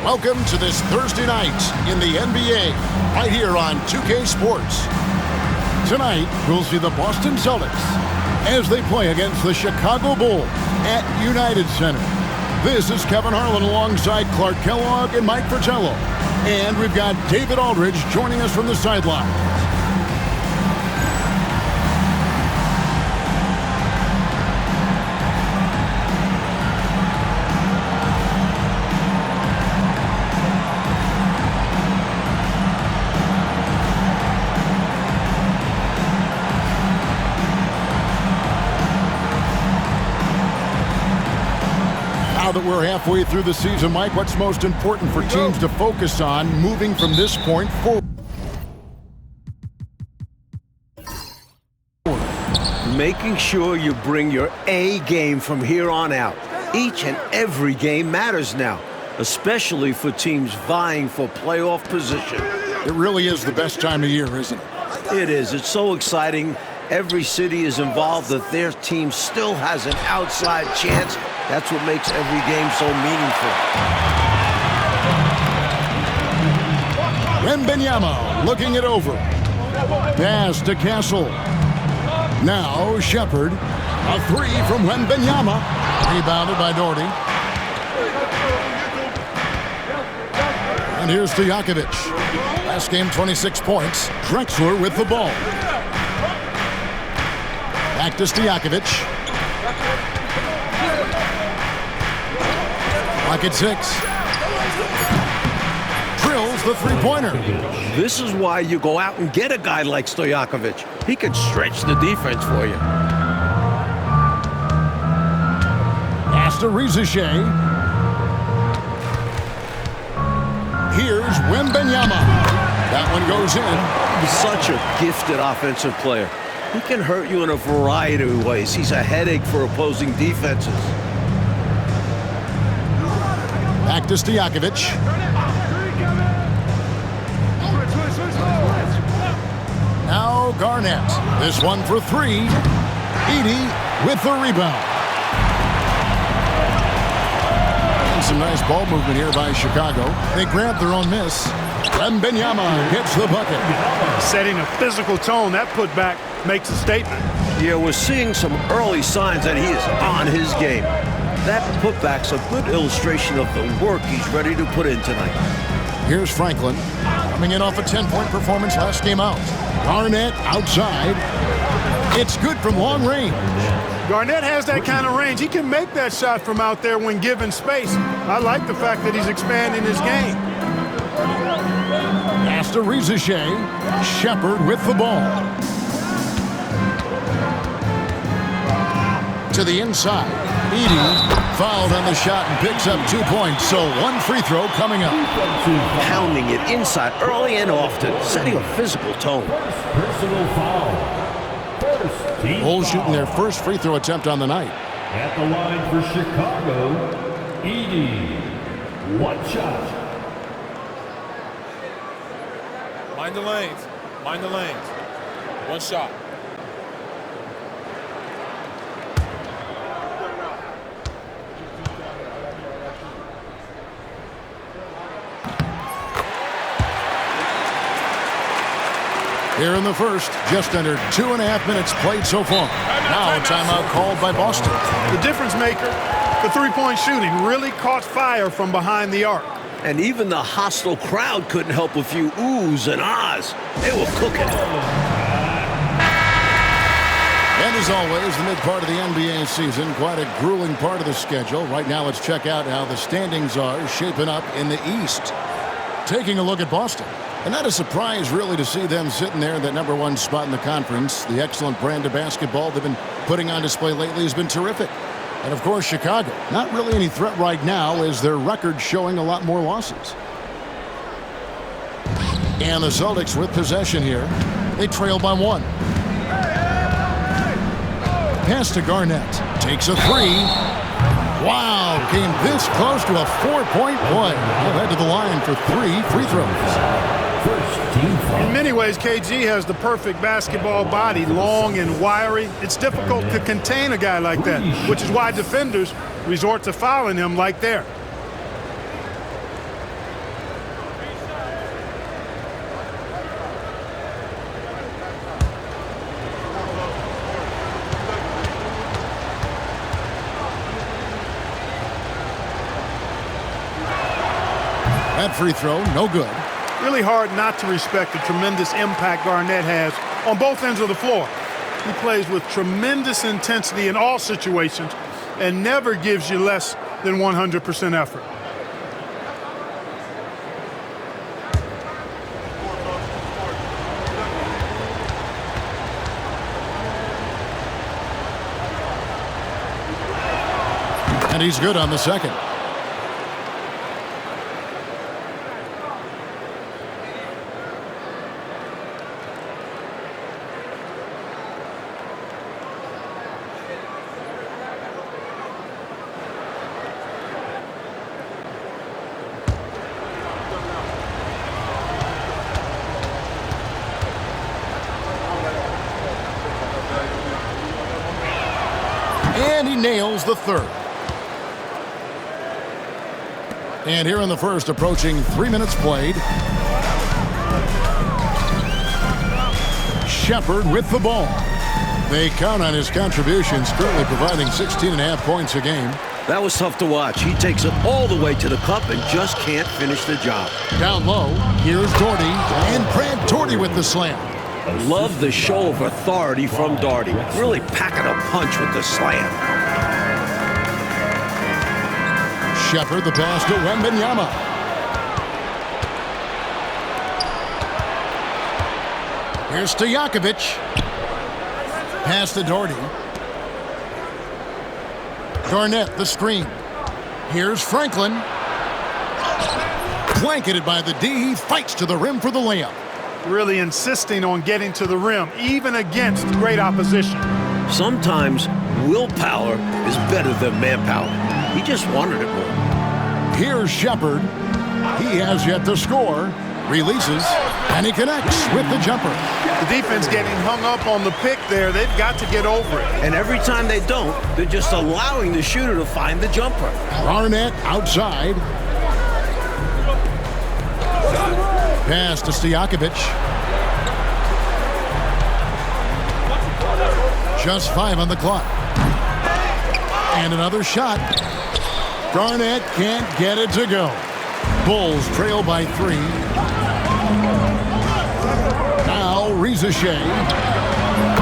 Welcome to this Thursday night in the NBA, right here on 2K Sports. Tonight, we'll see the Boston Celtics as they play against the Chicago Bulls at United Center. This is Kevin Harlan alongside Clark Kellogg and Mike Fratello. And we've got David Aldridge joining us from the sideline. Now that we're halfway through the season, Mike, what's most important for teams to focus on moving from this point forward? Making sure you bring your A game from here on out. Each and every game matters now, especially for teams vying for playoff position. It really is the best time of year, isn't it? It is. It's so exciting. Every city is involved that their team still has an outside chance. That's what makes every game so meaningful. Wembanyama looking it over. Pass to Castle. Now Shepherd. A three from Wembanyama. Rebounded by Doherty. And here's Stojakovic. Last game, 26 points. Drexler with the ball. Back to Stojakovic. Clock at 6. Drills the three-pointer. This is why you go out and get a guy like Stojakovic. He can stretch the defense for you. Pass to Rizichet. Here's Wembanyama. That one goes in. He's such a gifted offensive player. He can hurt you in a variety of ways. He's a headache for opposing defenses. Back to Stojakovic. Now Garnett. This one for three. Edey with the rebound. And some nice ball movement here by Chicago. They grab their own miss. Wembanyama hits the bucket. Setting a physical tone. That putback makes a statement. Yeah, we're seeing some early signs that he is on his game. That putback's a good illustration of the work he's ready to put in tonight. Here's Franklin, coming in off a 10-point performance last game out. Garnett outside. It's good from long range. Garnett has that kind of range. He can make that shot from out there when given space. I like the fact that he's expanding his game. Pass to Rizichet. Shepherd with the ball. To the inside. Edey fouled on the shot and picks up 2 points. So one free throw coming up. Pounding it inside early and often, setting a physical tone. Personal foul. First team Bulls shooting foul. their first free throw attempt on the night. At the line for Chicago, Edey. One shot. Mind the lanes. Mind the lanes. One shot. Here in the first, just under 2.5 minutes played so far. Now a timeout called by Boston. The difference maker, the three-point shooting, really caught fire from behind the arc. And even the hostile crowd couldn't help a few oohs and ahs. They were cooking. And as always, the mid part of the NBA season, quite a grueling part of the schedule. Right now, let's check out how the standings are shaping up in the East. Taking a look at Boston. And not a surprise, really, to see them sitting there in that #1 spot in the conference. The excellent brand of basketball they've been putting on display lately has been terrific. And, of course, Chicago, not really any threat right now as their record showing a lot more losses. And the Celtics with possession here. They trail by 1. Pass to Garnett. Takes a three. Wow, came this close to a 4-point play. He'll head to the line for 3 free throws. In many ways, KG has the perfect basketball body, long and wiry. It's difficult to contain a guy like that, which is why defenders resort to fouling him like there. That free throw, no good. Really hard not to respect the tremendous impact Garnett has on both ends of the floor. He plays with tremendous intensity in all situations and never gives you less than 100% effort. And he's good on the second. And he nails the third. And here in the first, approaching 3 minutes played. Shepard with the ball. They count on his contributions, currently providing 16.5 points a game. That was tough to watch. He takes it all the way to the cup and just can't finish the job. Down low, here's Doherty, and Brad Doherty with the slam. Love the show of authority from Doherty. Really packing a punch with the slam. Shepard, the pass to Wembanyama. Here's Stojakovic. Pass to Doherty. Garnett, the screen. Here's Franklin. Blanketed by the D. He fights to the rim for the layup. Really insisting on getting to the rim, even against great opposition. Sometimes willpower is better than manpower. He just wanted it more. Here's Shepard. He has yet to score. Releases, and he connects with the jumper. The defense getting hung up on the pick there. They've got to get over it. And every time they don't, they're just allowing the shooter to find the jumper. Garnett outside. Pass to Stojakovic. Just 5 on the clock. And another shot. Garnett can't get it to go. Bulls trail by 3. Now Rizashea.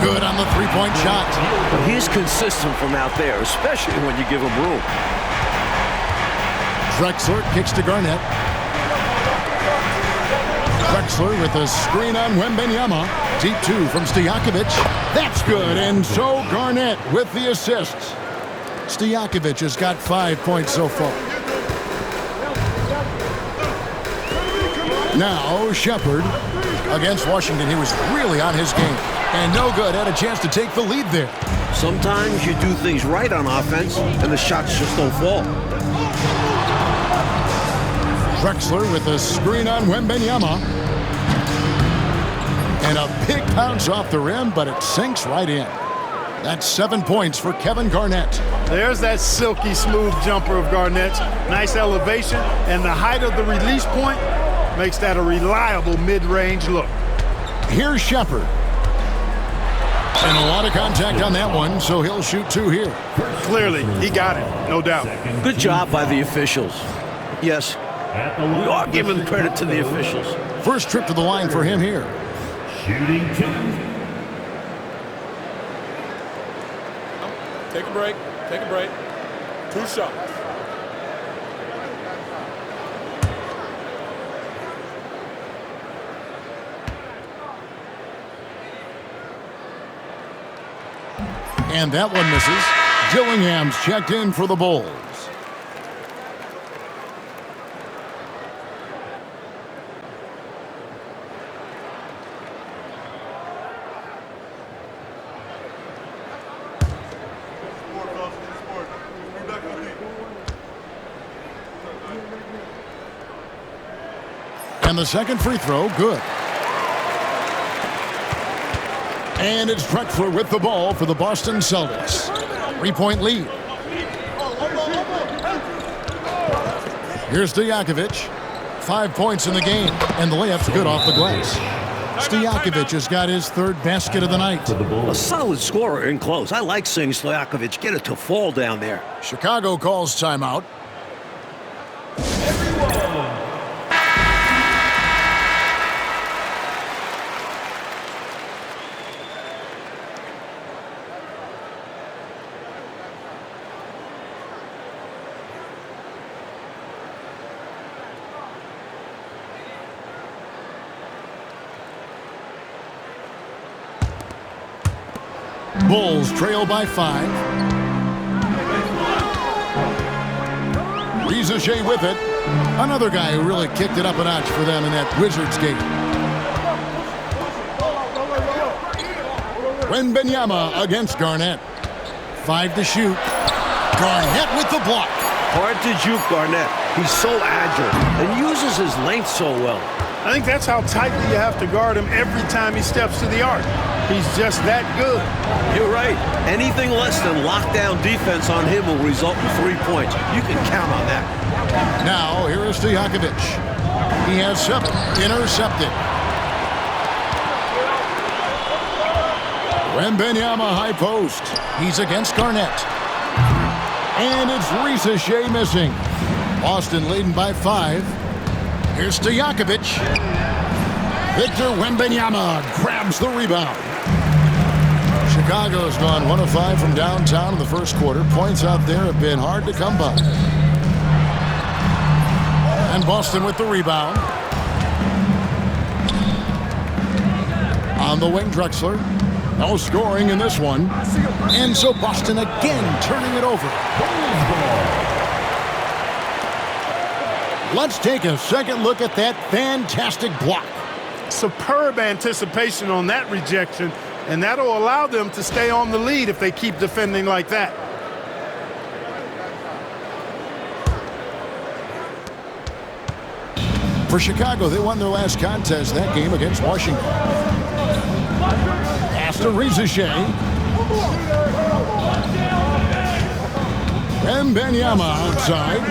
Good on the three-point shot. But he's consistent from out there, especially when you give him room. Drexler kicks to Garnett. Drexler with a screen on Wembanyama. Deep 2 from Stojakovic. That's good, and so Garnett with the assists. Stojakovic has got 5 points so far. Now Shepard against Washington. He was really on his game. And no good. Had a chance to take the lead there. Sometimes you do things right on offense, and the shots just don't fall. Drexler with a screen on Wembanyama. And a big bounce off the rim, but it sinks right in. That's 7 points for Kevin Garnett. There's that silky smooth jumper of Garnett's. Nice elevation, and the height of the release point makes that a reliable mid-range look. Here's Shepard. And a lot of contact on that one, so he'll shoot 2 here. Clearly, he got it, no doubt. Good job by the officials. Yes, we are giving credit to the officials. First trip to the line for him here. Shooting 2. Take a break. Take a break. 2 shots. And that one misses. Dillingham's checked in for the Bulls. And the second free throw, good. And it's Drexler with the ball for the Boston Celtics. 3-point lead. Here's Stojakovic. 5 points in the game, and the layup's good off the glass. Stojakovic has got his 3rd basket of the night. A solid scorer in close. I like seeing Stojakovic get it to fall down there. Chicago calls timeout. Bulls trail by 5. Riza with it. Another guy who really kicked it up a notch for them in that Wizards game. Wembanyama against Garnett. 5 to shoot. Garnett with the block. Hard to juke Garnett. He's so agile and uses his length so well. I think that's how tightly you have to guard him every time he steps to the arc. He's just that good. You're right. Anything less than lockdown defense on him will result in 3 points. You can count on that. Now, here is Stojakovic. He has 7. Intercepted. Wembanyama high post. He's against Garnett. And it's Riza missing. Boston leading by 5. Here's Stojakovic. Victor Wembanyama grabs the rebound. Chicago's gone 1 of 5 from downtown in the first quarter. Points out there have been hard to come by. And Boston with the rebound. On the wing, Drexler. No scoring in this one. And so Boston again turning it over. Let's take a second look at that fantastic block. Superb anticipation on that rejection, and that'll allow them to stay on the lead if they keep defending like that. For Chicago, they won their last contest that game against Washington. Pass to Riza. Wembanyama outside.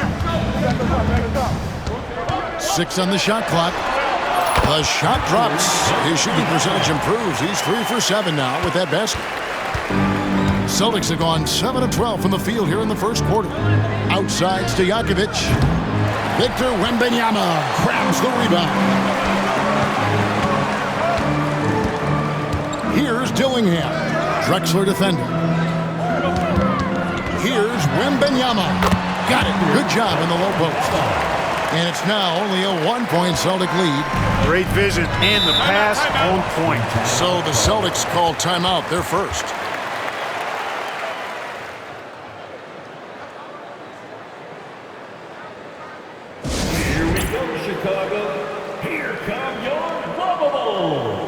6 on the shot clock. The shot drops. His shooting percentage improves. He's 3 for 7 now with that basket. Celtics have gone 7 of 12 from the field here in the first quarter. Outside Stojakovic. Victor Wembanyama grabs the rebound. Here's Dillingham. Drexler defending. Here's Wembanyama. Got it. Good job in the low post. And it's now only a 1-point Celtic lead. Great vision and the pass on point. So the Celtics call timeout. They're first. Here we go, Chicago. Here come your Bubbles.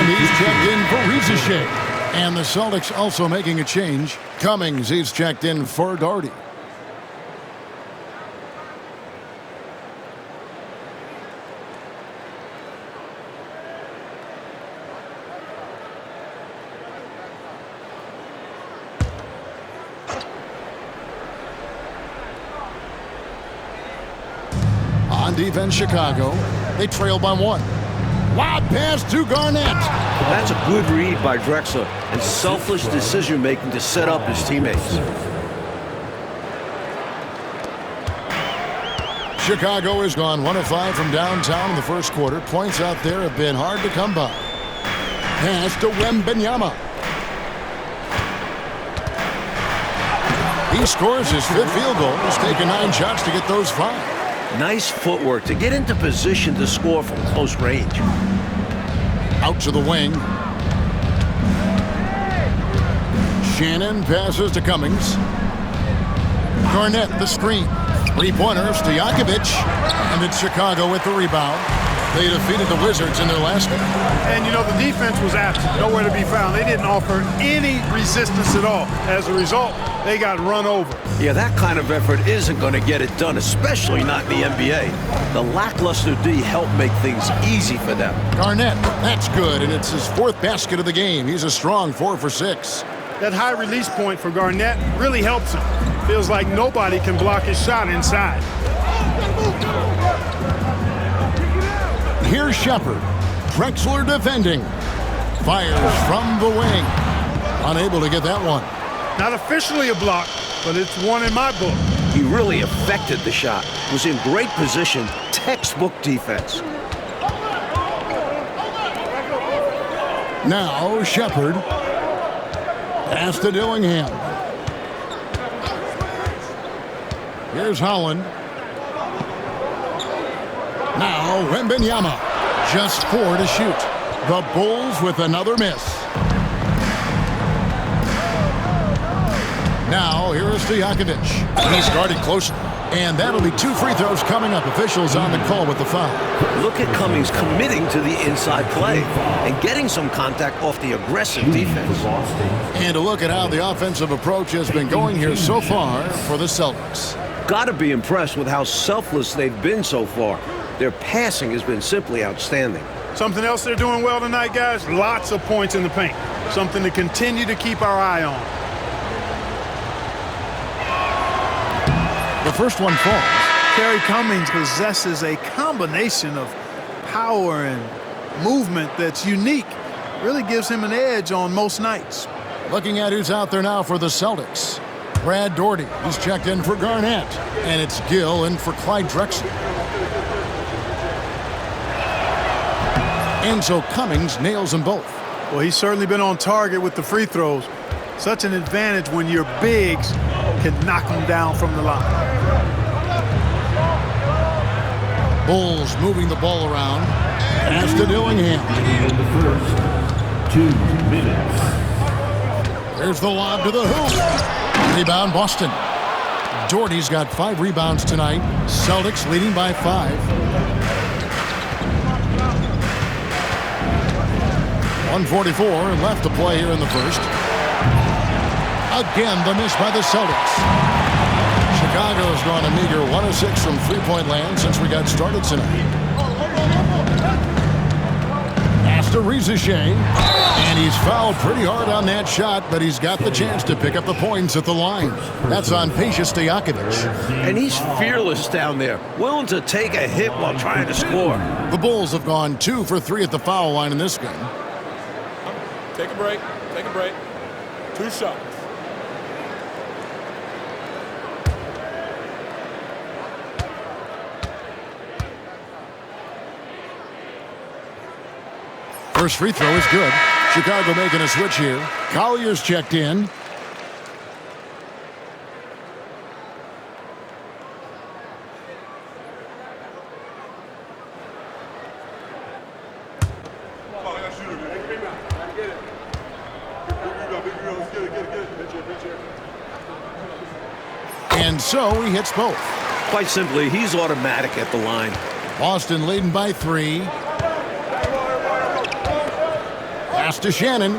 He's checked in for Riza. And the Celtics also making a change. Cummings, he's checked in for Doherty. On defense, Chicago. They trail by 1. Wide pass to Garnett. That's a good read by Drexler and selfless decision-making to set up his teammates. Chicago has gone 1 of 5 from downtown in the first quarter. Points out there have been hard to come by. Pass to Wembanyama. He scores his 5th field goal. He's taken 9 shots to get those 5. Nice footwork to get into position to score from close range. Out to the wing. Shannon passes to Cummings. Garnett the screen. 3-pointers to Jakovic. And it's Chicago with the rebound. They defeated the Wizards in their last game. And, you know, the defense was absent, nowhere to be found. They didn't offer any resistance at all. As a result, they got run over. Yeah, that kind of effort isn't going to get it done, especially not in the NBA. The lackluster D helped make things easy for them. Garnett, that's good, and it's his 4th basket of the game. He's a strong 4 for 6. That high release point for Garnett really helps him. Feels like nobody can block his shot inside. Here's Shepard. Drexler defending. Fires from the wing. Unable to get that one. Not officially a block, but it's one in my book. He really affected the shot. Was in great position. Textbook defense. Now Shepard. Pass to Dillingham. Here's Holland. Now Wembanyama. Just 4 to shoot. The Bulls with another miss. Now here is Jakovic. He's guarded closely. And that'll be 2 free throws coming up. Officials on the call with the foul. Look at Cummings committing to the inside play and getting some contact off the aggressive defense. And a look at how the offensive approach has been going here so far for the Celtics. Got to be impressed with how selfless they've been so far. Their passing has been simply outstanding. Something else they're doing well tonight, guys, lots of points in the paint. Something to continue to keep our eye on. The first one falls. Kerry Cummings possesses a combination of power and movement that's unique. Really gives him an edge on most nights. Looking at who's out there now for the Celtics. Brad Daugherty, he's checked in for Garnett. And it's Gill in for Clyde Drexler. And so Cummings nails them both. Well, he's certainly been on target with the free throws. Such an advantage when your bigs can knock them down from the line. Bulls moving the ball around. Pass to Dillingham. In the first 2 minutes. There's the lob to the hoop. Rebound Boston. Daugherty's got 5 rebounds tonight. Celtics leading by 5. 1:44 left to play here in the first. Again, the miss by the Celtics. Chicago's gone a meager 1 of 6 from three-point land since we got started tonight. Pass to Rizachet. And he's fouled pretty hard on that shot, but he's got the chance to pick up the points at the line. That's on Pacious Stojakovic. And he's fearless down there, willing to take a hit while trying to score. The Bulls have gone 2 for 3 at the foul line in this game. Take a break. Take a break. 2 shots. First free throw is good. Chicago making a switch here. Collier's checked in. And so he hits both. Quite simply, he's automatic at the line. Boston leading by 3. Pass to Shannon.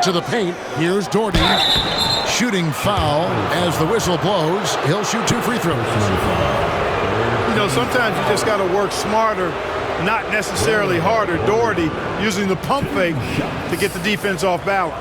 To the paint. Here's Daugherty. Shooting foul as the whistle blows. He'll shoot 2 free throws. You know, sometimes you just got to work smarter, not necessarily harder. Daugherty using the pump fake to get the defense off balance.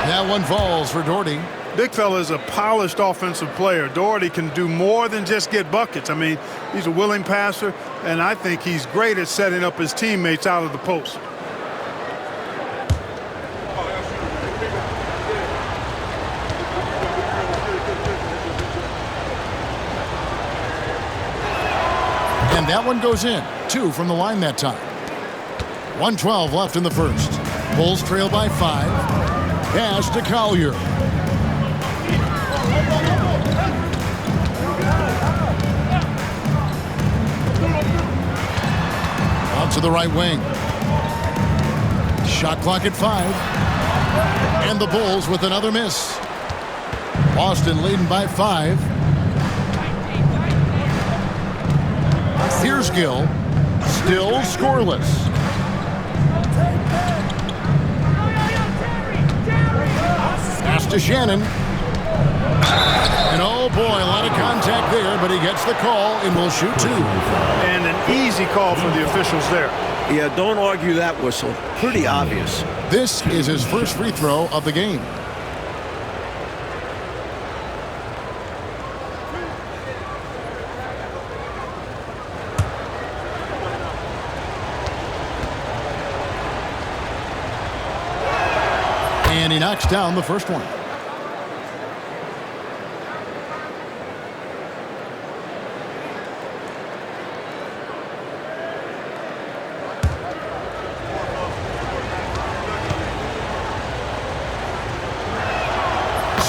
That one falls for Daugherty. Big fella is a polished offensive player. Doherty can do more than just get buckets. I mean, he's a willing passer, and I think he's great at setting up his teammates out of the post. And that one goes in. 2 from the line that time. 1:12 left in the first. Bulls trail by 5. Pass to Collier. Out to the right wing. Shot clock at 5. And the Bulls with another miss. Boston leading by 5. Here's Gill. Still scoreless. Pass to Shannon. And oh boy, a lot of contact there, but he gets the call and will shoot 2. And an easy call for the officials there. Yeah, don't argue that whistle. Pretty obvious. This is his first free throw of the game. And he knocks down the first one.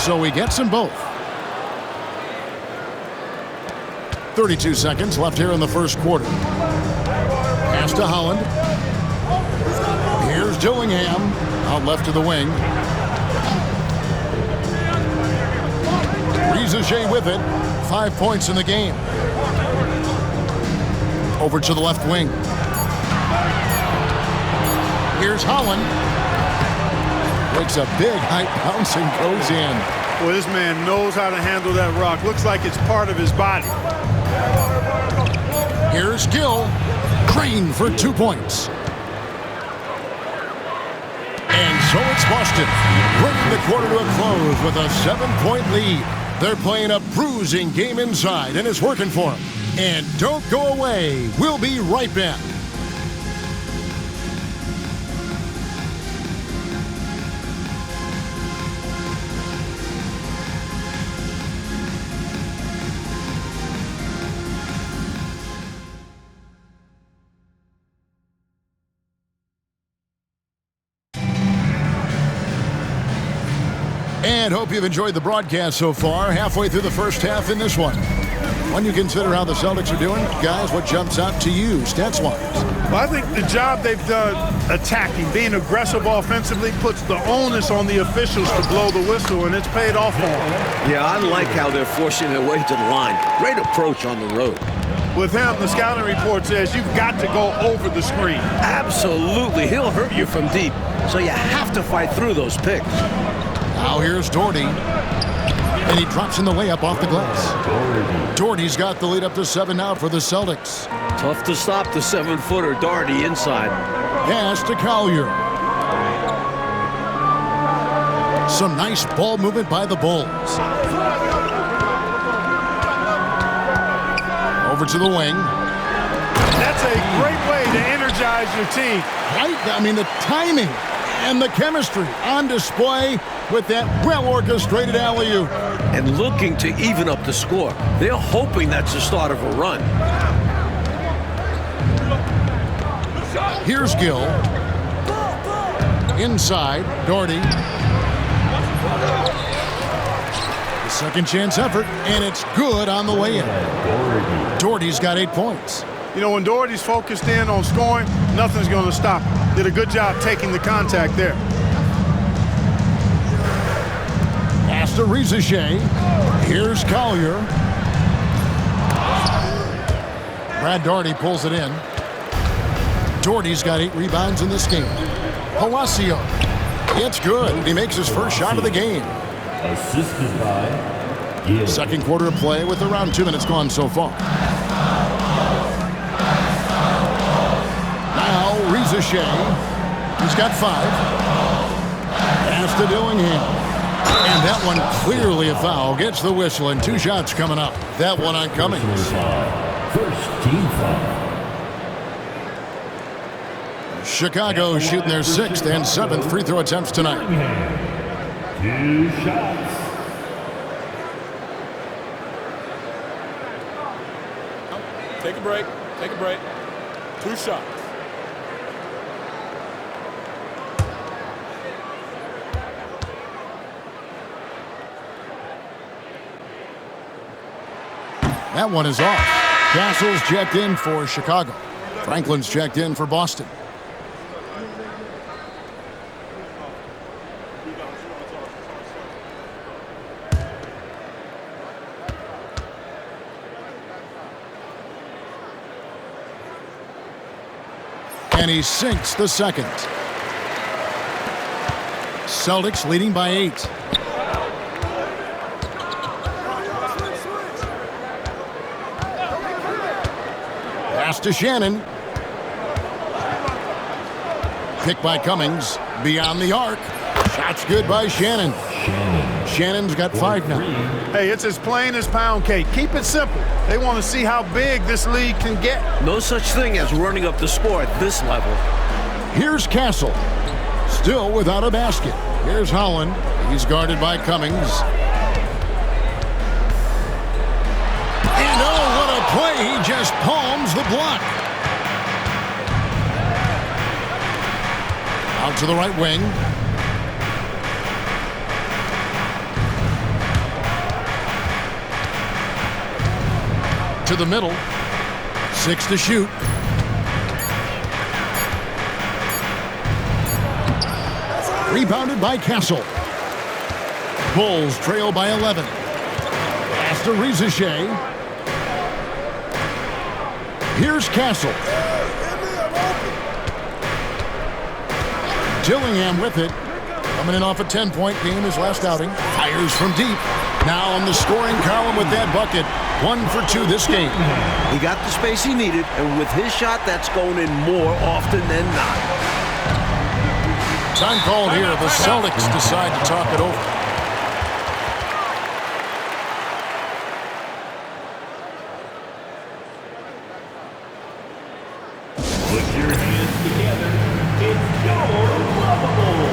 So he gets them both. 32 seconds left here in the first quarter. Pass to Holland. Here's Dillingham. Out left to the wing. Rizachet with it. 5 points in the game. Over to the left wing. Here's Holland. Makes a big height bounce and goes in. Well, this man knows how to handle that rock. Looks like it's part of his body. Here's Gill. Crane for 2 points. And so it's Boston, bringing the quarter to a close with a 7-point lead. They're playing a bruising game inside, and it's working for them. And don't go away. We'll be right back. And hope you've enjoyed the broadcast so far. Halfway through the first half in this one. When you consider how the Celtics are doing, guys, what jumps out to you stats-wise? Well, I think the job they've done attacking, being aggressive offensively, puts the onus on the officials to blow the whistle, and it's paid off for them. Yeah, I like how they're forcing their way to the line. Great approach on the road. With him, the scouting report says you've got to go over the screen. Absolutely. He'll hurt you from deep, so you have to fight through those picks. Now here's Doherty. And he drops in the layup off the glass. Doherty's got the lead up to 7 now for the Celtics. Tough to stop the 7-footer Doherty inside. Pass to Collier. Some nice ball movement by the Bulls. Over to the wing. That's a great way to energize your team. Right? I mean, the timing and the chemistry on display with that well-orchestrated alley-oop. And looking to even up the score. They're hoping that's the start of a run. Here's Gill. Inside, Doherty. The second chance effort, and it's good on the way in. Doherty's got 8 points. You know, when Doherty's focused in on scoring, nothing's going to stop him. Did a good job taking the contact there. Pass to Rizachet. Here's Collier. Brad Doherty pulls it in. Doherty's got 8 rebounds in this game. Palacio. It's good. He makes his first shot of the game. Assisted by Gill. Second quarter of play with around 2 minutes gone so far. Now Rizachet. He's got 5. Pass to Dillingham. And that one clearly a foul. Gets the whistle and 2 shots coming up. That one on Cummings. First team foul. Chicago shooting their 6th and 7th free throw attempts tonight. 2 shots. Take a break. Take a break. 2 shots. That one is off. Castle's checked in for Chicago. Franklin's checked in for Boston. And he sinks the second. Celtics leading by 8. Pass to Shannon. Pick by Cummings. Beyond the arc. Shot's good by Shannon. Shannon's got 5 now. Hey, it's as plain as pound cake. Keep it simple. They want to see how big this league can get. No such thing as running up the score at this level. Here's Castle. Still without a basket. Here's Holland. He's guarded by Cummings. And oh, what a play. He just palms the block. Out to the right wing. To the middle. 6 to shoot. Rebounded by Castle. Bulls trail by 11. Pass to Rizachet. Here's Castle. Dillingham with it. Coming in off a 10-point game his last outing. Fires from deep. Now on the scoring column with that bucket. 1 for 2 this game. He got the space he needed, and with his shot, that's going in more often than not. Time called here. The Celtics decide to talk it over. Put your hands together. It's your lovable.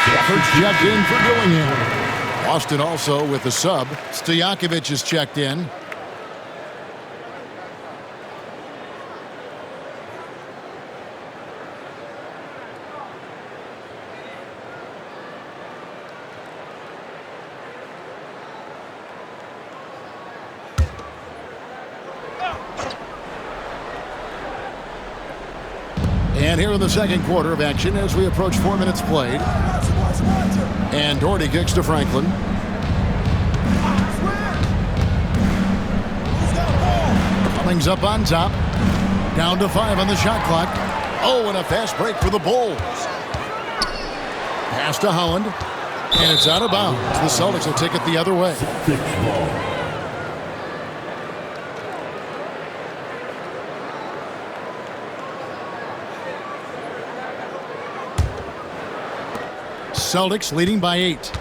Crawford's checked in for Dillingham. Boston also with the sub. Stojakovic is checked in. And here in the second quarter of action as we approach 4 minutes played. And Doherty kicks to Franklin. Cummings up on top. Down to 5 on the shot clock. Oh, and a fast break for the Bulls. Pass to Holland. And it's out of bounds. The Celtics will take it the other way. Celtics leading by 8.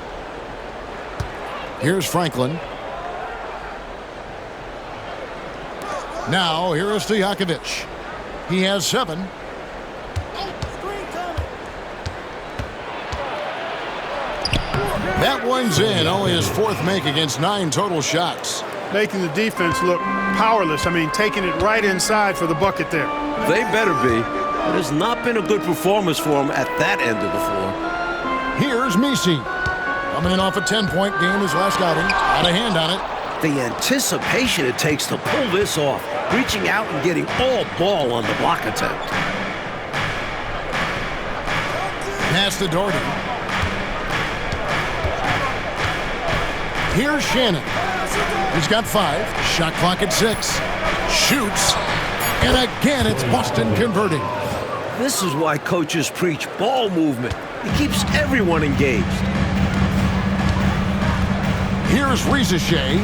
Here's Franklin. Now here is Stojakovic. He has 7. That one's in. Only his 4th make against 9 total shots. Making the defense look powerless. I mean, taking it right inside for the bucket there. They better be. It has not been a good performance for them at that end of the floor. Here's Misi. Coming in off a 10-point game his last outing. Got a hand on it. The anticipation it takes to pull this off, reaching out and getting all ball on the block attempt. Pass to Doherty. Here's Shannon. He's got 5. Shot clock at 6. Shoots. And again, it's Boston converting. This is why coaches preach ball movement. It keeps everyone engaged. Here's Rizachet.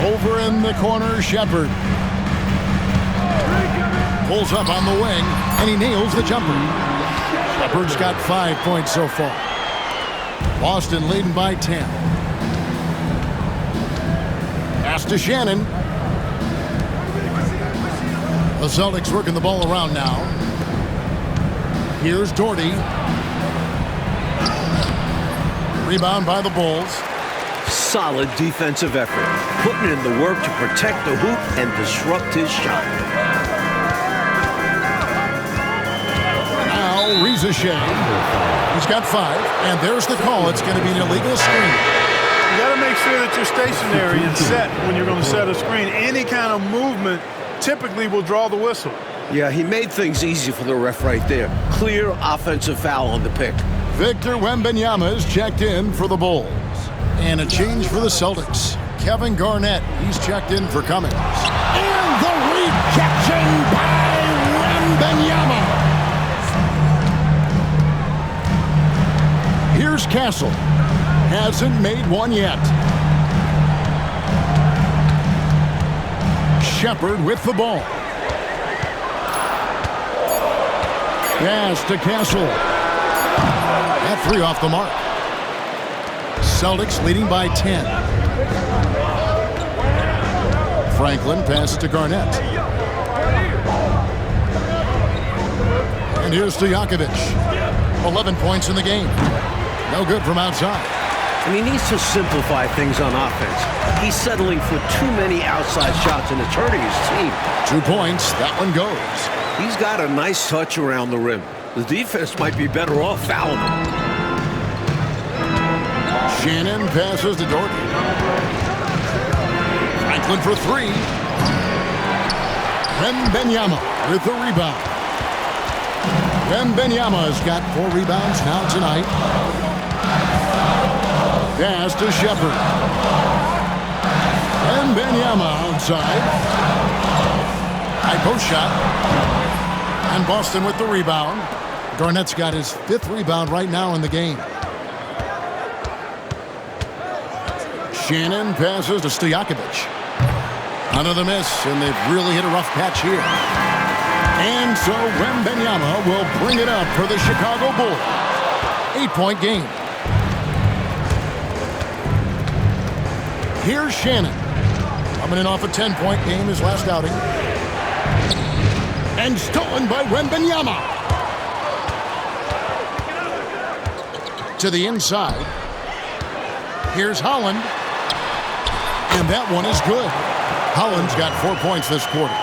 Over in the corner, Shepard. Pulls up on the wing, and he nails the jumper. Shepard's got 5 points so far. Boston leading by 10. Pass to Shannon. The Celtics working the ball around now. Here's Doherty. Rebound by the Bulls. Solid defensive effort, putting in the work to protect the hoop and disrupt his shot. Now Rizachet. He's got 5, and there's the call. It's going to be an illegal screen. You got to make sure that you're stationary and set when you're going to set a screen. Any kind of movement typically will draw the whistle. Yeah, he made things easy for the ref right there. Clear offensive foul on the pick. Victor Wembanyama is checked in for the Bulls. And a change for the Celtics. Kevin Garnett, he's checked in for Cummings. And the rejection by Wembanyama. Here's Castle. Hasn't made one yet. Shepard with the ball. Pass to Castle. That 3 off the mark. Celtics leading by 10. Franklin passes to Garnett. And here's Stojakovic. 11 points in the game. No good from outside. And he needs to simplify things on offense. He's settling for too many outside shots and it's hurting his team. 2 points. That one goes. He's got a nice touch around the rim. The defense might be better off fouling him. Shannon passes to Doherty. Franklin for 3. Wembanyama with the rebound. Wembanyama's got 4 rebounds now tonight. Pass to Shepard. Wembanyama outside. High post shot. And Boston with the rebound. Garnett's got his 5th rebound right now in the game. Shannon passes to Stojakovic. Under the miss, and they've really hit a rough patch here. And so Wembanyama will bring it up for the Chicago Bulls. 8-point game. Here's Shannon. Coming in off a 10-point game his last outing. And stolen by Wembanyama. To the inside. Here's Holland. And that one is good. Holland's got 4 points this quarter.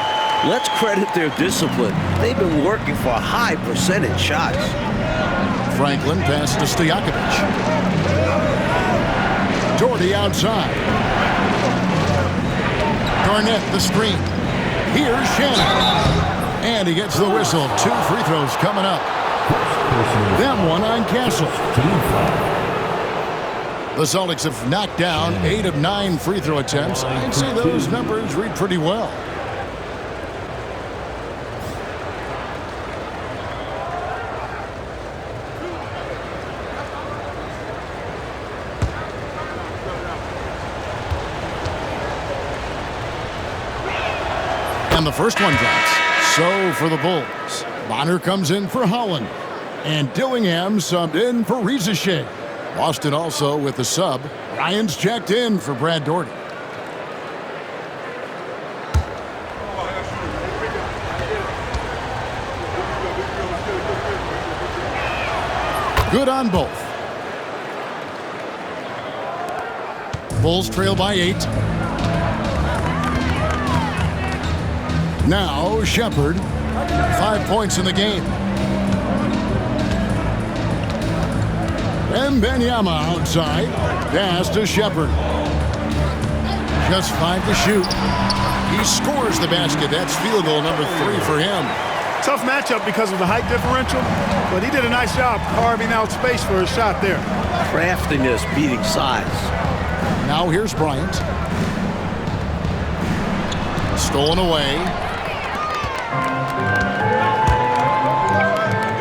Let's credit their discipline. They've been working for high percentage shots. Franklin passes to Stojakovic. Doherty outside. Garnett the screen. Here's Shannon. And he gets the whistle. 2 free throws coming up. That one on Castle. The Celtics have knocked down 8 of 9 free throw attempts. I'd say those numbers read pretty well. And the first one drops. So for the Bulls, Bonner comes in for Holland. And Dillingham subbed in for Rizachet. Boston also with the sub. Ryan's checked in for Brad Doherty. Good on both. Bulls trail by 8. Now Shepard, 5 points in the game. Wembanyama outside. Pass to Shepard. Just 5 to shoot. He scores the basket. That's field goal number 3 for him. Tough matchup because of the height differential, but he did a nice job carving out space for his shot there. Craftiness beating size. Now here's Bryant. Stolen away.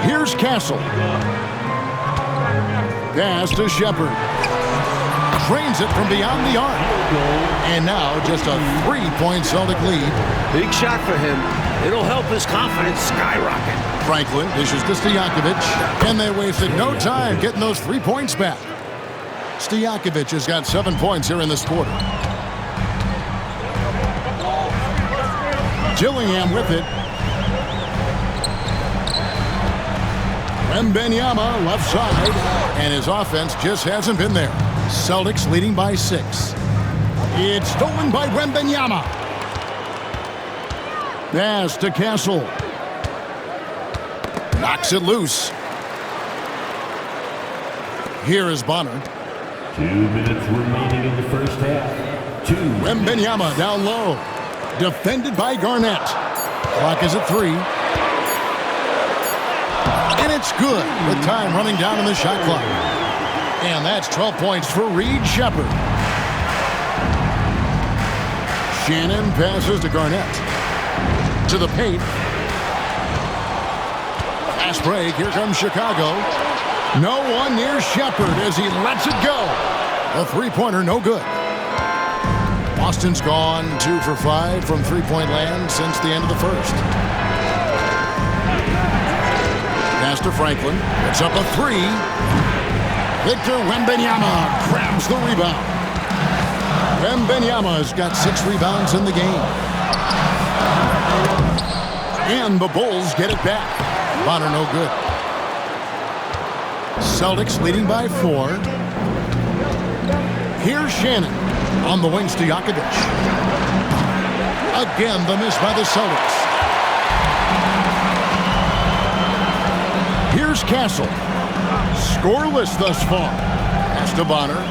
Here's Castle. Pass to Shepard. Drains it from beyond the arc. And now just a 3-point Celtic lead. Big shot for him. It'll help his confidence skyrocket. Franklin dishes to Stojakovic. And they wasted no time getting those 3 points back. Stojakovic has got 7 points here in this quarter. Dillingham with it. Wembanyama left side. And his offense just hasn't been there. Celtics leading by 6. It's stolen by Wembanyama. Pass to Castle. Knocks it loose. Here is Bonner. 2 minutes remaining in the first half. Wembanyama down low. Defended by Garnett. Clock is at 3. And it's good with time running down on the shot clock. And that's 12 points for Reed Shepard. Shannon passes to Garnett. To the paint. Fast break. Here comes Chicago. No one near Shepard as he lets it go. A three-pointer, no good. Boston's gone 2 for 5 from three-point land since the end of the first. Pass to Franklin. It's up a 3. Victor Wembanyama grabs the rebound. Wembanyama has got 6 rebounds in the game. And the Bulls get it back. Bonner no good. Celtics leading by 4. Here's Shannon on the wings to Stojakovic. Again, the miss by the Celtics. Here's Castle. Scoreless thus far. Pass to Bonner.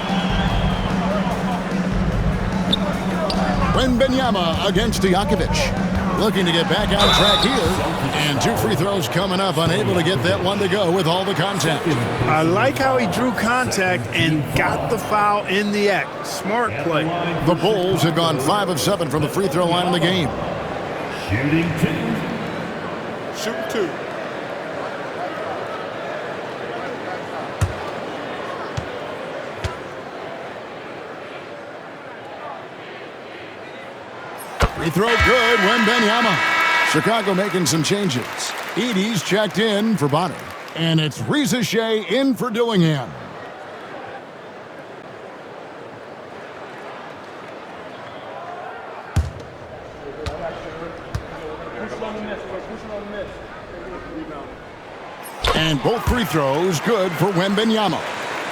Wembanyama against Stojakovic. Looking to get back on track here. And 2 free throws coming up. Unable to get that one to go with all the contact. I like how he drew contact and got the foul in the act. Smart play. The Bulls have gone 5 of 7 from the free throw line in the game. Shooting 2. Shooting 2. Free throw good, Wembanyama. Chicago making some changes. Edey's checked in for Bonner. And it's Rizachet in for Dillingham. And both free throws good for Wembanyama.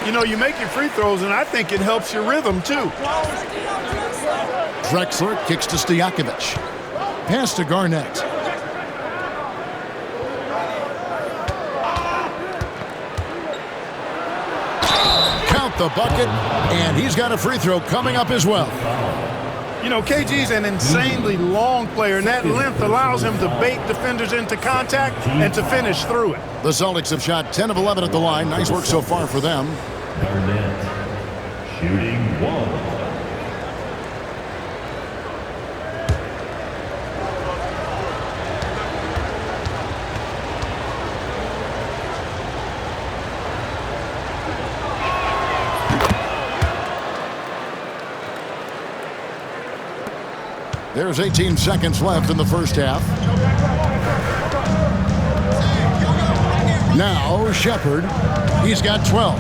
You know, you make your free throws, and I think it helps your rhythm, too. Drexler kicks to Stojakovic. Pass to Garnett. Count the bucket, and he's got a free throw coming up as well. You know, KG's an insanely long player, and that length allows him to bait defenders into contact and to finish through it. The Celtics have shot 10 of 11 at the line. Nice work so far for them. Garnett shooting 1. There's 18 seconds left in the first half. Now Shepard. He's got 12.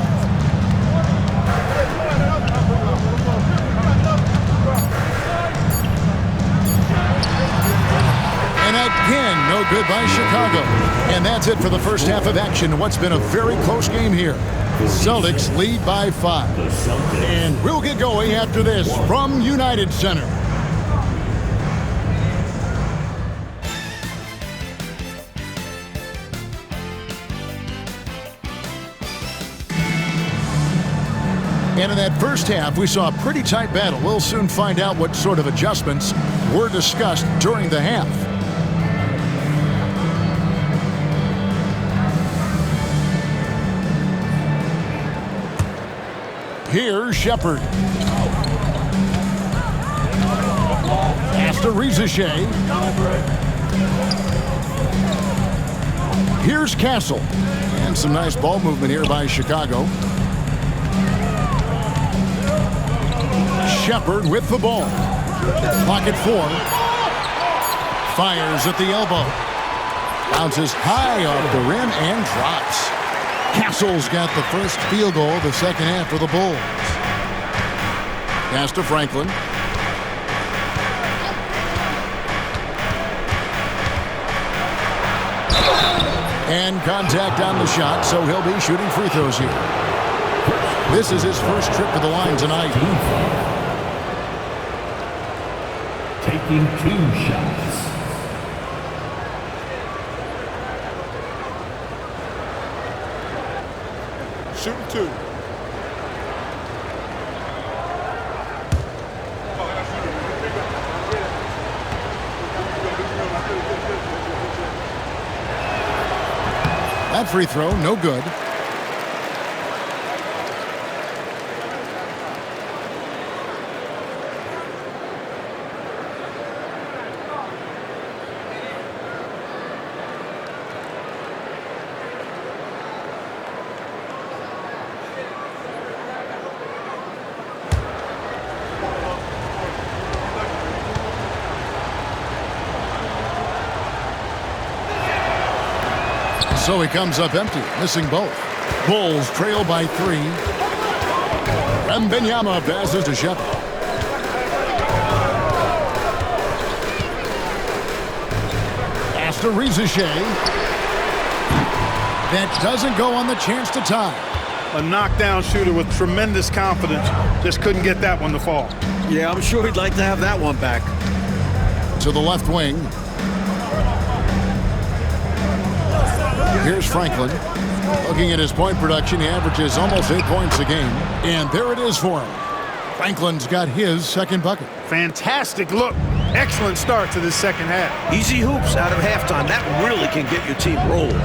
And again, no good by Chicago. And that's it for the first half of action. What's been a very close game here. Celtics lead by 5. And we'll get going after this from United Center. And in that first half, we saw a pretty tight battle. We'll soon find out what sort of adjustments were discussed during the half. Here's Shepard. Pass to Rizichet. Here's Castle. And some nice ball movement here by Chicago. Shepard with the ball. Pocket 4. Fires at the elbow. Bounces high off the rim and drops. Castle's got the first field goal of the second half for the Bulls. Pass to Franklin. And contact on the shot, so he'll be shooting free throws here. This is his first trip to the line tonight. Taking 2 shots. Shooting 2. That free throw, no good. So he comes up empty, missing both. Bulls trail by 3. Wembanyama passes to Shepard. Pass to Rizichet. That doesn't go on the chance to tie. A knockdown shooter with tremendous confidence. Just couldn't get that one to fall. Yeah, I'm sure he'd like to have that one back. To the left wing. Here's Franklin. Looking at his point production, he averages almost 8 points a game. And there it is for him. Franklin's got his second bucket. Fantastic look. Excellent start to this second half. Easy hoops out of halftime. That really can get your team rolling.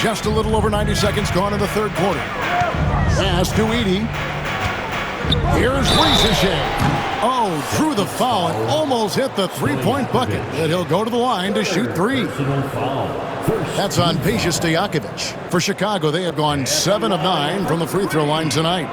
Just a little over 90 seconds gone in the third quarter. Pass to Edey. Here's Rizichet. Oh, drew the foul and almost hit the three-point bucket. And he'll go to the line to shoot 3. That's on Peja Stojakovic. For Chicago, they have gone 7 of 9 from the free throw line tonight.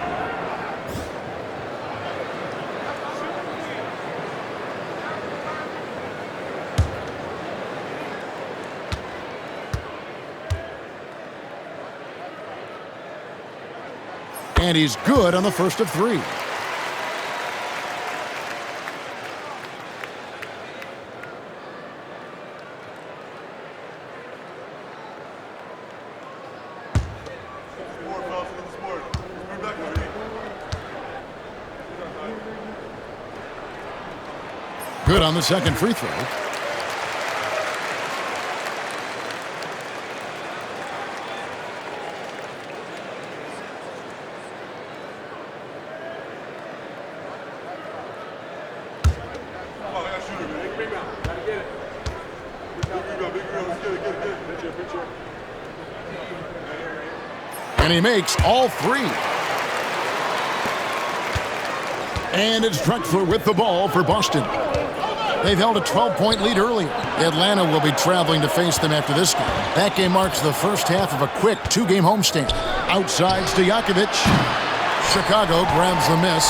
And he's good on the first of 3. Good on the second free throw. And he makes all 3. And it's Drexler with the ball for Boston. They've held a 12-point lead earlier. Atlanta will be traveling to face them after this game. That game marks the first half of a quick 2-game homestand. Outside Stojakovic. Chicago grabs the miss.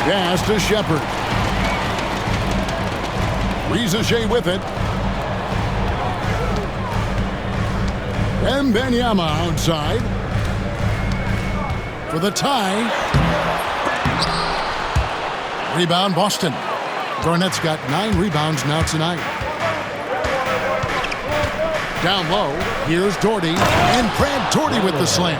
Pass to Shepard. Rizachet with it. Wembanyama outside. For the tie. Rebound Boston. Garnett's got 9 rebounds now tonight. Down low, here's Doherty, and Brad Doherty with the slam.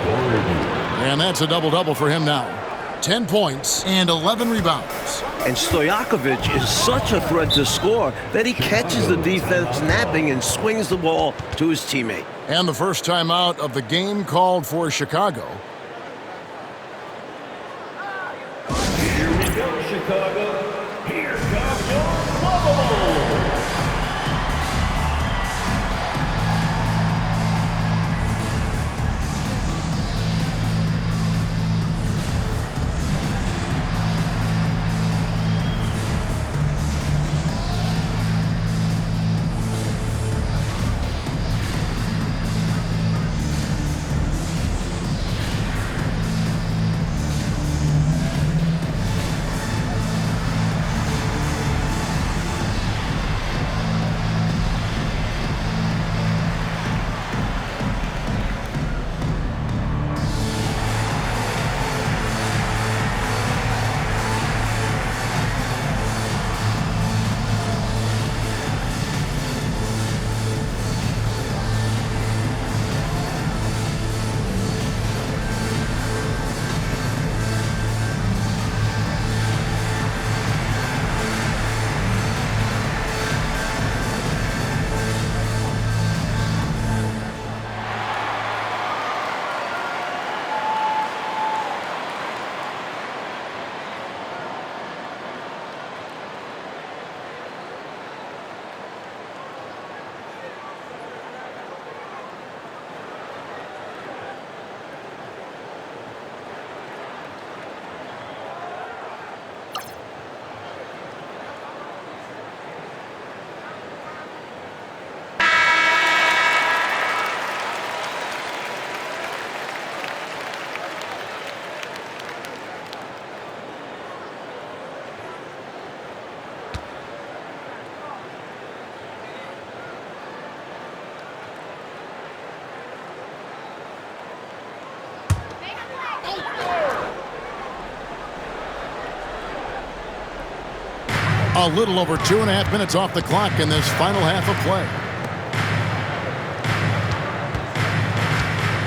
And that's a double-double for him now. 10 points and 11 rebounds. And Stojakovic is such a threat to score that he catches the defense napping and swings the ball to his teammate. And the first timeout of the game called for Chicago. Here we go, Chicago. Here comes your bubble. A little over 2.5 minutes off the clock in this final half of play.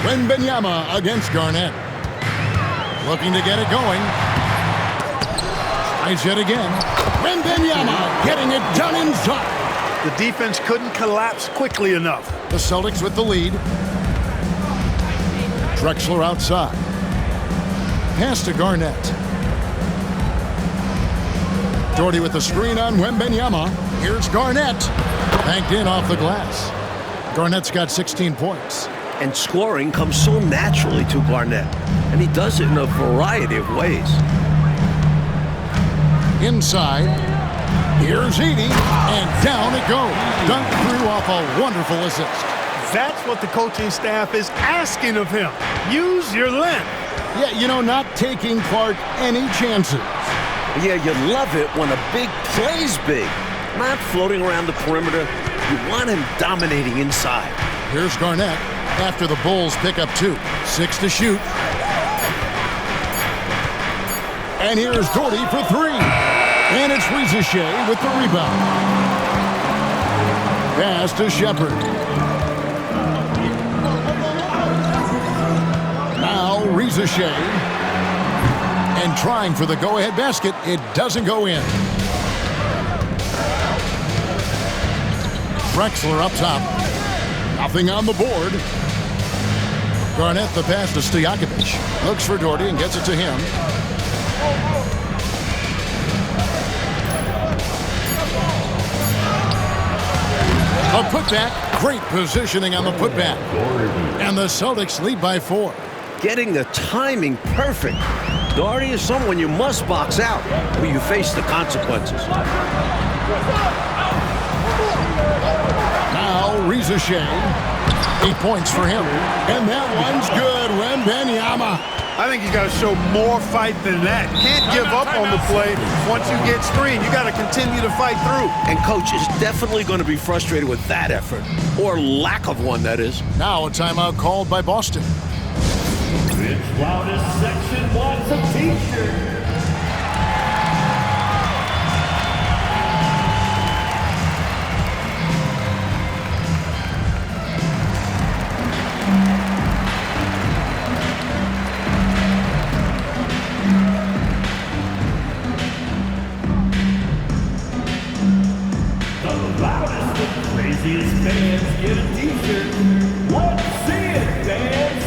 Wembanyama against Garnett. Looking to get it going. Tries yet again. Wembanyama getting it done inside. The defense couldn't collapse quickly enough. The Celtics with the lead. Drexler outside. Pass to Garnett. Doherty with the screen on Wembanyama. Here's Garnett. Banked in off the glass. Garnett's got 16 points. And scoring comes so naturally to Garnett. And he does it in a variety of ways. Inside. Here's Edey. And down it goes. Dunked through off a wonderful assist. That's what the coaching staff is asking of him. Use your length. Yeah, you know, not taking Clark any chances. Yeah, you love it when a big play's big. Not floating around the perimeter. You want him dominating inside. Here's Garnett after the Bulls pick up 2. 6 to shoot. And here's Doherty for 3. And it's Rizachet with the rebound. Pass to Shepard. Now Rizachet. And trying for the go-ahead basket. It doesn't go in. Drexler up top. Nothing on the board. Garnett the pass to Stojakovic. Looks for Doherty and gets it to him. A putback. Great positioning on the putback. And the Celtics lead by 4. Getting the timing perfect. Doherty is someone you must box out or you face the consequences. Now Rizachet. 8 points for him. And that one's good. Wembanyama. I think you got to show more fight than that. Can't give up on the play once you get screened. You got to continue to fight through. And coach is definitely going to be frustrated with that effort, or lack of one, that is. Now a timeout called by Boston. Its loudest section wants a t-shirt. Craziest fans get a t-shirt. Let's see it, fans!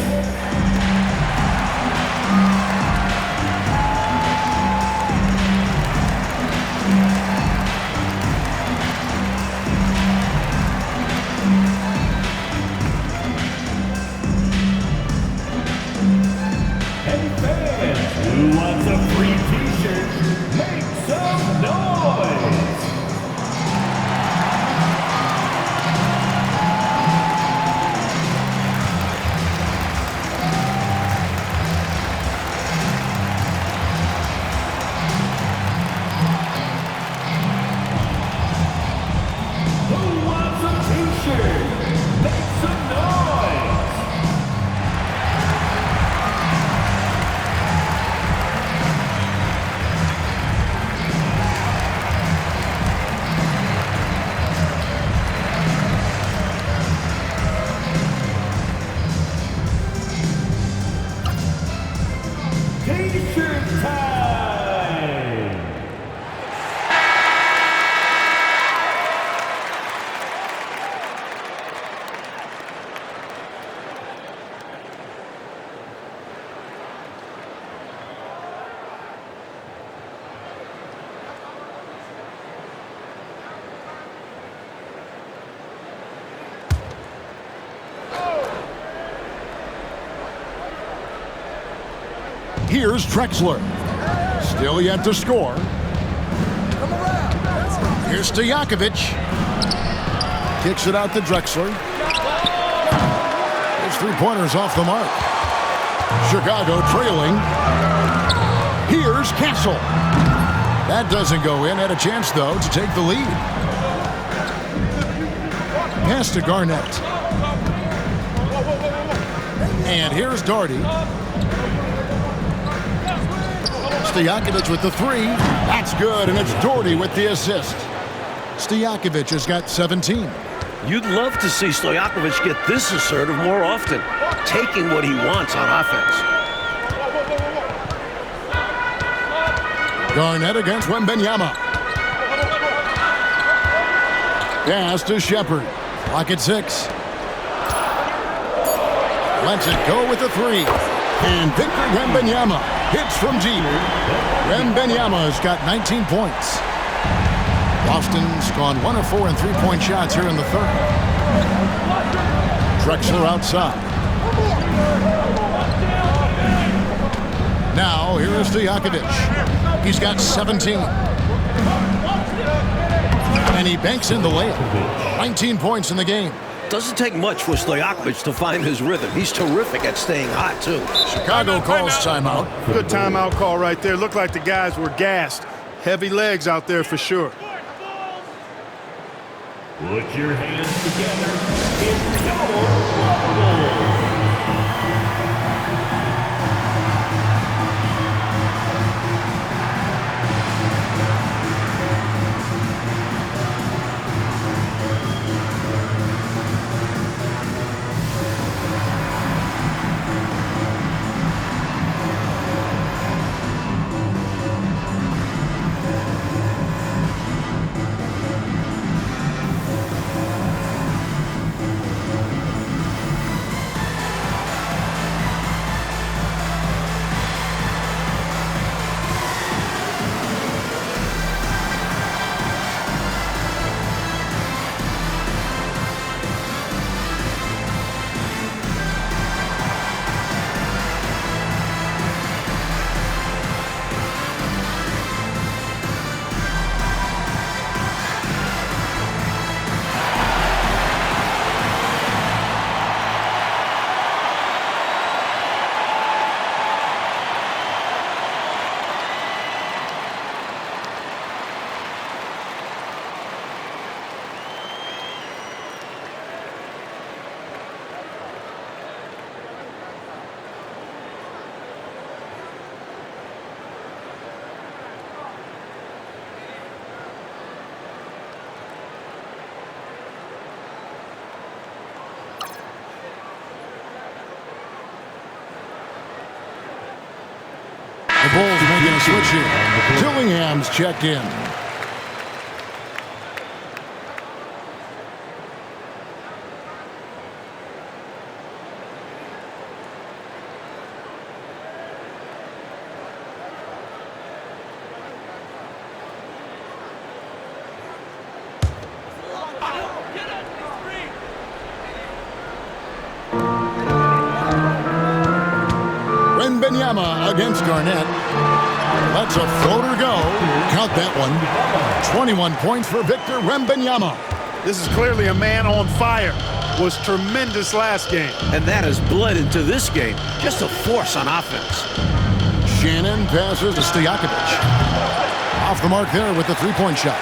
Hey fans, who wants a free t-shirt? Make some noise! T-shirt time! Here's Drexler. Still yet to score. Here's Stojakovic. Kicks it out to Drexler. His three-pointers off the mark. Chicago trailing. Here's Castle. That doesn't go in. Had a chance, though, to take the lead. Pass to Garnett. And here's Doherty. Stojakovic with the three. That's good, and it's Doherty with the assist. Stojakovic has got 17. You'd love to see Stojakovic get this assertive more often, taking what he wants on offense. Garnett against Wembanyama. Pass to Shepard. Clock at 6. Lets it go with the three. And Victor Wembanyama hits from deep. Wembanyama's got 19 points. Boston's gone 1 of 4 in three-point shots here in the third. Drexler outside. Now here is Stojakovic. He's got 17. And he banks in the layup. 19 points in the game. Doesn't take much for Stojakovic to find his rhythm. He's terrific at staying hot, too. Chicago calls timeout. Good timeout call right there. Looked like the guys were gassed. Heavy legs out there for sure. Put your hands together. It's your bubble. switch here. Dillingham's checked in. Wembanyama against Garnett. Lets a floater go. Count that one. 21 points for Victor Wembanyama. This is clearly a man on fire. Was tremendous last game. And that has bled into this game. Just a force on offense. Shannon passes to Stojakovic. Off the mark there with the three-point shot.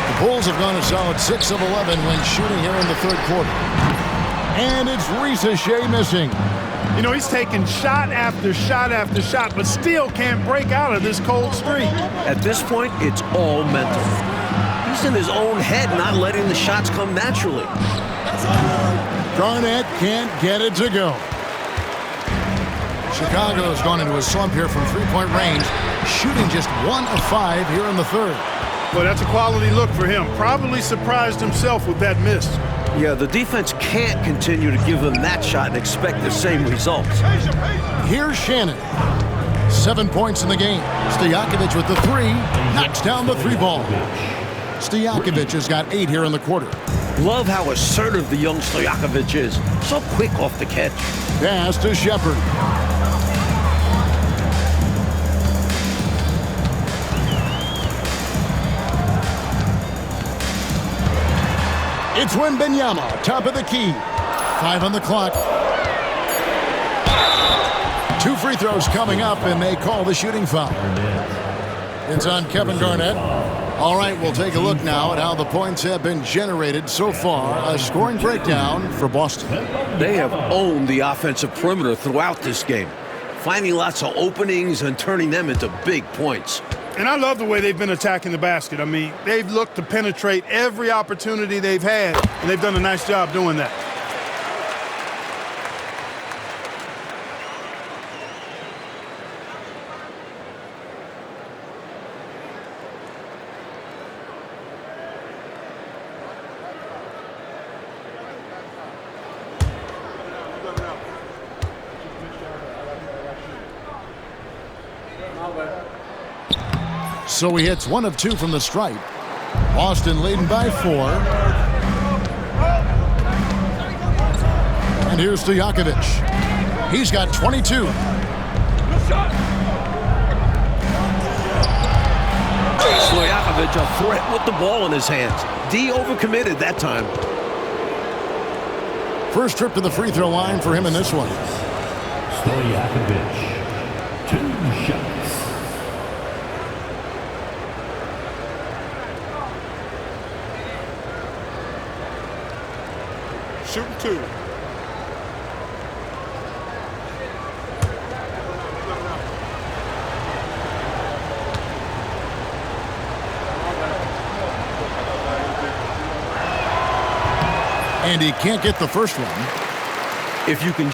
The Bulls have gone a solid 6 of 11 when shooting here in the third quarter. And it's Shea missing. You know, he's taking shot after shot after shot, but still can't break out of this cold streak. At this point, it's all mental. He's in his own head, not letting the shots come naturally. Garnett can't get it to go. Chicago's gone into a slump here from three-point range, shooting just 1 of 5 here in the third. Well, that's a quality look for him. Probably surprised himself with that miss. Yeah, the defense can't continue to give him that shot and expect the same results. Here's Shannon. 7 points in the game. Stojakovic with the three. Knocks down the three ball. Stojakovic has got 8 here in the quarter. Love how assertive the young Stojakovic is. So quick off the catch. Pass to Shepard. It's Wembanyama, top of the key. 5 on the clock. 2 free throws coming up, and they call the shooting foul. It's on Kevin Garnett. All right, we'll take a look now at how the points have been generated so far. A scoring breakdown for Boston. They have owned the offensive perimeter throughout this game, finding lots of openings and turning them into big points. And I love the way they've been attacking the basket. I mean, they've looked to penetrate every opportunity they've had, and they've done a nice job doing that. So he hits 1 of 2 from the stripe. Boston leading by 4. And here's Stojakovic. He's got 22. Stojakovic a threat with the ball in his hands. D overcommitted that time. First trip to the free throw line for him in this one. Stojakovic, 2 shots. Shooting 2. And he can't get the first one. If you can